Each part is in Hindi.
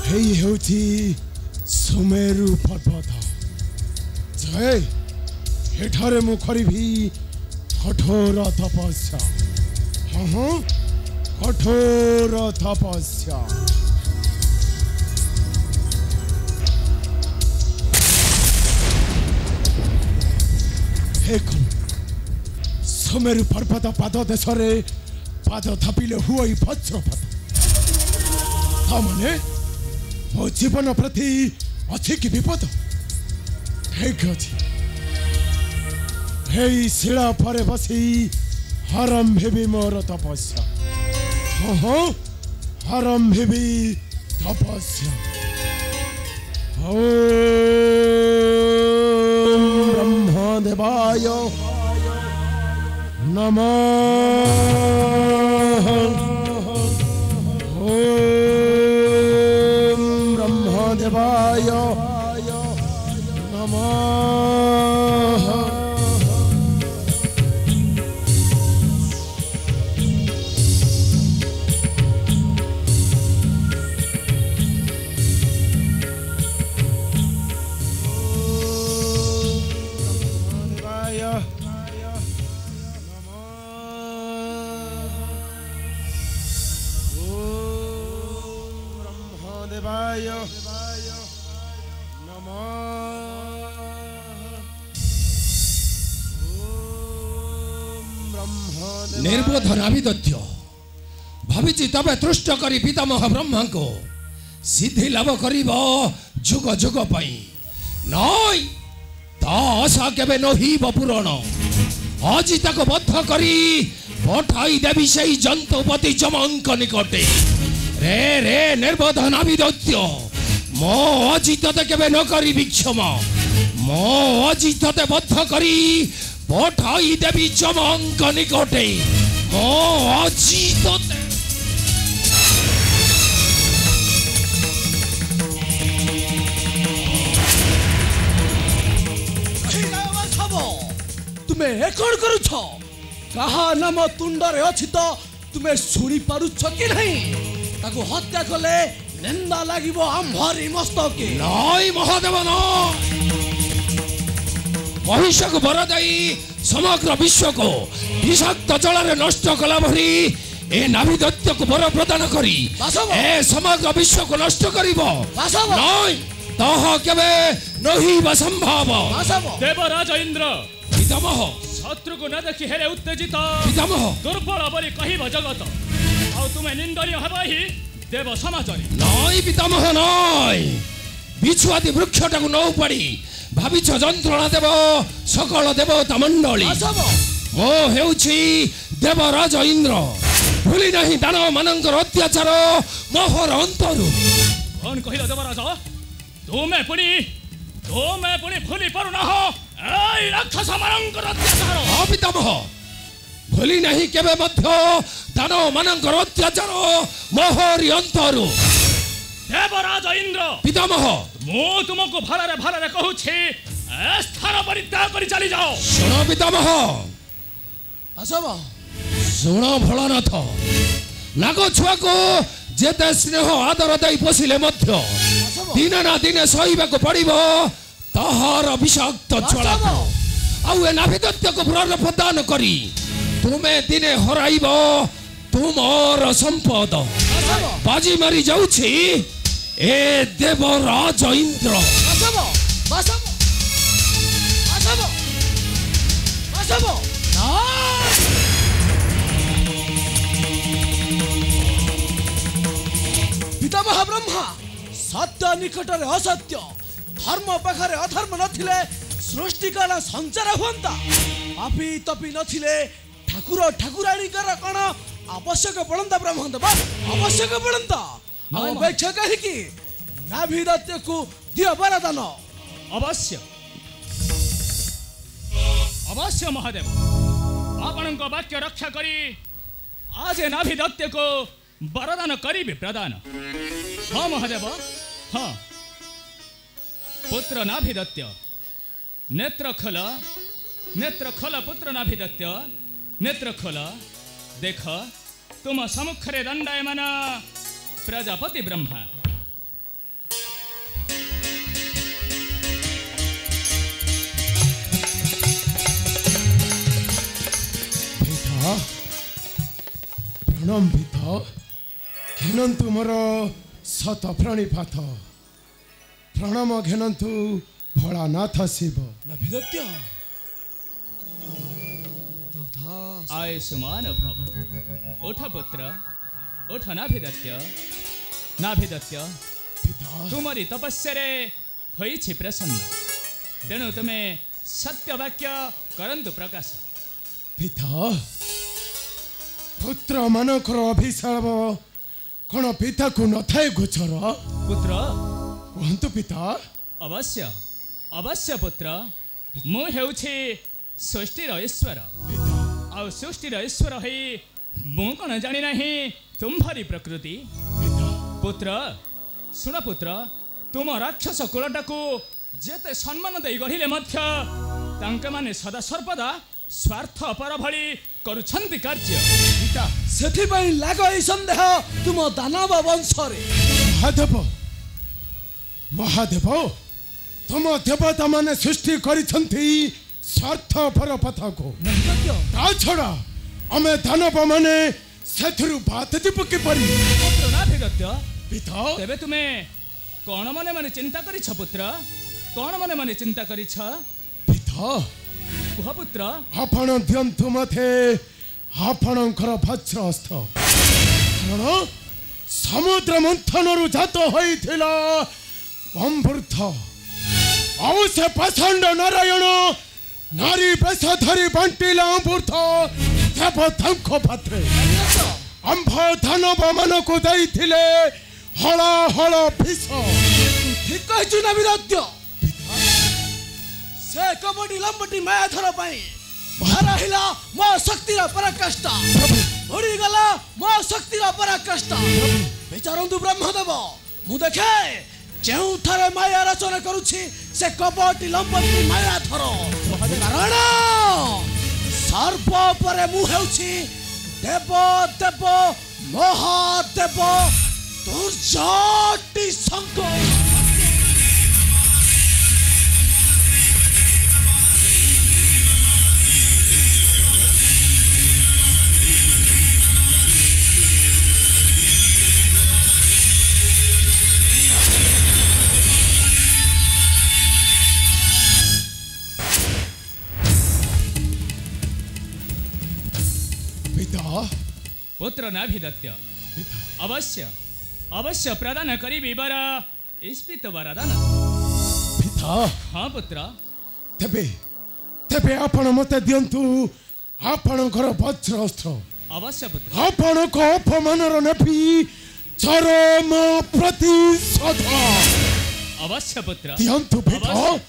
हेई हेउची सुमेरु पर्वत जय हेठारे मु करिभी कठोर तपस्या हाँ कठोर तपस्या सुमेरु पर्वत पाद देशरे पाद थापिले हुई वज्रपात तामाने मो जीवन प्रति अच्छी कि विपद ठीक अच्छी हे शिला पर बसी आरंभी मोर तपस्या हाँ आरंभी तपस्या ओम ब्रह्मदेवाय नमः ओम ब्रह्मदेवाय नमः निर्बोध नाभिदत्य भावी तबे तुष्ट करी पितामह ब्रह्मा को सिद्धि लाभ करिब जुग जुग पई नई ता आशा केबे नहिब पूरण आज ताको बद्ध करी पठाई देवी सेई जंतुपति जमंक निकटे रे रे निर्बोध नाभिदत्य मो अजित केबे न करी विक्षम मो अजित बद्ध करी पठाई देवी जमंक निकटे मो अजित तुम्हें एकड़ करुछ कहा नाम तुंडरे अछि तो तुम्हें सुनी पारुछ कि नहीं ताको हत्या कले निंदा लागिबो आम्भरी मस्तके नहीं महादेव न महिषा को बर दई समग्र विश्व को विषाक्त जल नष्ट कला भरी ए नाभिदत्य को बर प्रदान करी ए समग्र विश्व को नष्ट करिबो नहीं तह केबे नहीं संभव देवराज इंद्र पितामह शत्रु को न देखि हेरे उत्तेजित पितामह दुर्बल बोली कहिब जगत आ तुमे निंदनीय हबाही देव समाचारी नहीं पितामह नहीं बिछुआती वृक्षटा को नौ पड़ी भाविछ जंत्रणा देव सकल देवता मंडली मो हेउछि देवराज इंद्र भूली नहीं दानव मानकर अत्याचार मोहर अंतरु कौन कहिल देवराज तुमे पुणी भूली पारु न हो एई राक्षस मानकर अत्याचार हाँ पितामह भूली नहीं केबे मध्य दानव मानकर अत्याचार मोहरी अंतरु देवराज इंद्र पितामह मु तुमको भलरे कहूछि ए स्थान परित्याग करी चली जाओ सुनो पितामह आसब सुनो भोलानाथ नाग छुआ को जेते स्नेह आदर दई पोषिले मध्य दिने ना दिने सहिबा को पड़िबो तहार विषाक्त ज्वाला आउ ए नाभिदत्य को प्रदान करी तुमे दिने हराइबो तुमर संपद बाजी मारी जाउछि ए देवराज इंद्र पितामह ब्रह्मा सत्य निकटरे असत्य धर्म पाखरे अधर्म नथिले सृष्टि कला संचार हुंता पापी तपी नथिले ठाकुर ठाकुराणीकर कण आवश्यक पड़ंता ब्रह्मदेव आवश्यक पड़ंता अपेक्षा कही कि नाभिदत्य को दियो वरदान अवश्य अवश्य महादेव आपणक वाक्य रक्षा करी आज नाभिदत्य को वरदान करी प्रदान हाँ महादेव हाँ पुत्र नाभिदत्य नेत्र खोल पुत्र नाभिदत्य नेत्र खोल देख तुम सम्मुखरे दंडायमान प्रजापति ब्रह्मा प्रणाम पिता घेनन्तु मोर शत प्रणिपात प्रणाम घेनन्तु भोलानाथ शिव नाभिदत्य तथा आयुष्मान भव उठ पुत्र उठ नाभिदत्य नाभिदत्य पिता तुमरी तपस्या होइछि प्रसन्न तेणु तुमे सत्य वाक्य करंतु प्रकाश पिता पुत्र मानकर अभिशाप कौन पिता को न थाए गोचर पुत्र कहतु पिता अवश्य अवश्य पुत्र मु हेउछि सृष्टिर ईश्वर पिता आ सृष्टिर ईश्वर है मु कौन जानी नहीं तुम्हारी प्रकृति पिता पुत्र शुण पुत्र तुम राक्षस कुलटाकू जेते सम्मान दे गढ़िले मध्य तांके माने सदा सर्वदा स्वार्थ पर भली करुछंती कार्य पिता सेथिपाई लागई संदेह तुम दानव वंश रे महादेव महादेव तुम देवता माने सृष्टि करिछंती स्वार्थ पर पथा को नाभिदत्य ता छड़ा हमें दानव माने सेथुरु बात दीप के परी पुत्र नाभिदत्य पिता तेबे तुमे कौन मने मने चिंता करिछ पुत्र कौन मने मने चिंता करिछ पिता कुह पुत्र आपण दियंतु मथे आपणकर वज्र अस्त्र कारण समुद्र मंथनरु जात होइथिला अमृत आउ से पाषांड नारायण नारी बेश धरी बांटिला अमृत देवतांक पात्रे अंभ दानव मानकु दैथिले हला हला फिस ठीक कहछु नाभिदत्य से कबड्डी लंबटी मायाधर पाई हराहिला मो शक्तिर पराकाष्ठा उड़ी गला मो शक्तिर पराकाष्ठा विचारंतु ब्रह्मदेव मु देखे जेउ थारे माया रचना करूछि से कबड्डी लंबटी मायाधर कारण सर्प परे मु हेउछि देव देव महादेव दुर्जटी संकट पिता पुत्र नाभिदत्य पिता अवश्य अवश्य प्रदान करी वर स्फीत वरदान पिता हाँ पुत्र तेबे तेबे आपण मते दियंतु आपणकर वज्र अस्त्र अवश्य पुत्र आपणक अपमानर नेपी चरम प्रतिशोध अवश्य पुत्र दियंतु पिता अवश्य।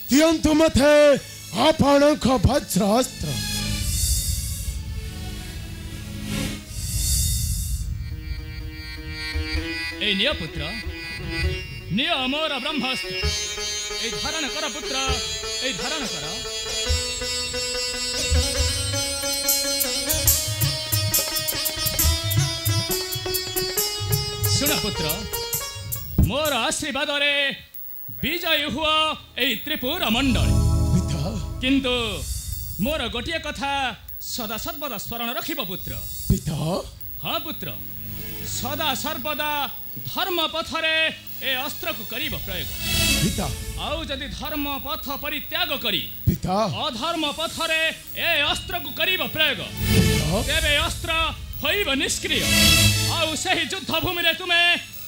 दियंतु मते आपणक वज्र अस्त्र ए निय पुत्र निय मोर ब्रह्मास्त्र ए धारण कर पुत्र ए धारण कर सुन पुत्र मोर आशीर्वाद रे विजय हुआ ए त्रिपुर मंडल पिता किंतु मोर गोटिए कथा सदा सर्वदा स्मरण रखिब पुत्र पिता हाँ पुत्र सदा सर्वदा धर्म पथरे ए अस्त्र को करीब प्रयोग पिता आउ जदि धर्म पथ परित्याग करी पिता अधर्म पथरे ए अस्त्र को करीब प्रयोग तेबे अस्त्र होइब निष्क्रिय आउ सही युद्ध भूमि रे तुमे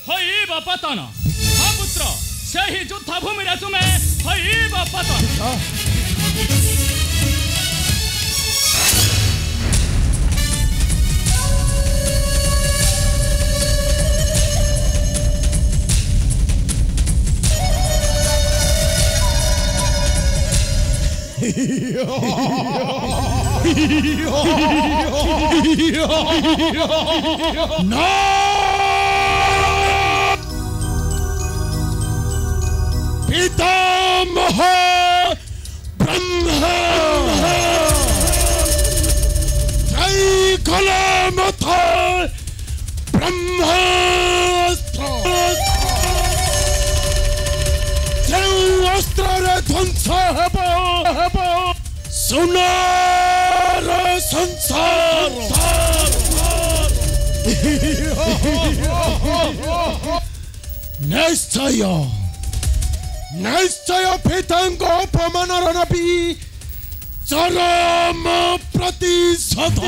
होइब पतन हाँ पुत्र सही युद्ध भूमि रे तुमे होइब पतन पितामह ब्रह्मा त्रैकलमथ ब्रह्मास्त्र ଯେଉଁ ଅସ୍ତ୍ରରେ ଧ୍ୱଂସ ହେବ ସୁନାର ସଂସାର ନିଶ୍ଚୟ ନିଶ୍ଚୟ ପିତାଙ୍କ ଅପମାନର ନେବି ଚରମ ପ୍ରତିଶୋଧ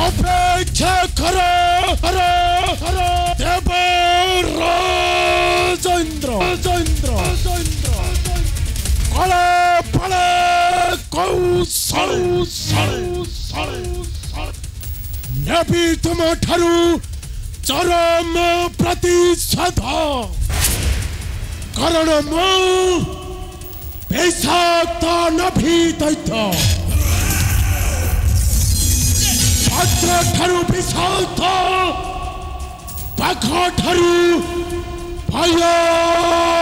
ଅପେକ୍ଷା କର ଦେବ ରାଜେନ୍ଦ୍ର କଳେ ଫଳେ କୌଶଳ ନେବି ତୁମ ଠାରୁ ଚରମ ପ୍ରତିଶୋଧ କାରଣ ମୁଁ ବିଷାକ୍ତ ନଭି ଦୈତ୍ୟ ପାତ୍ର ଠାରୁ ବିଷାକ୍ତ ପାଖ ଠାରୁ ଭୟ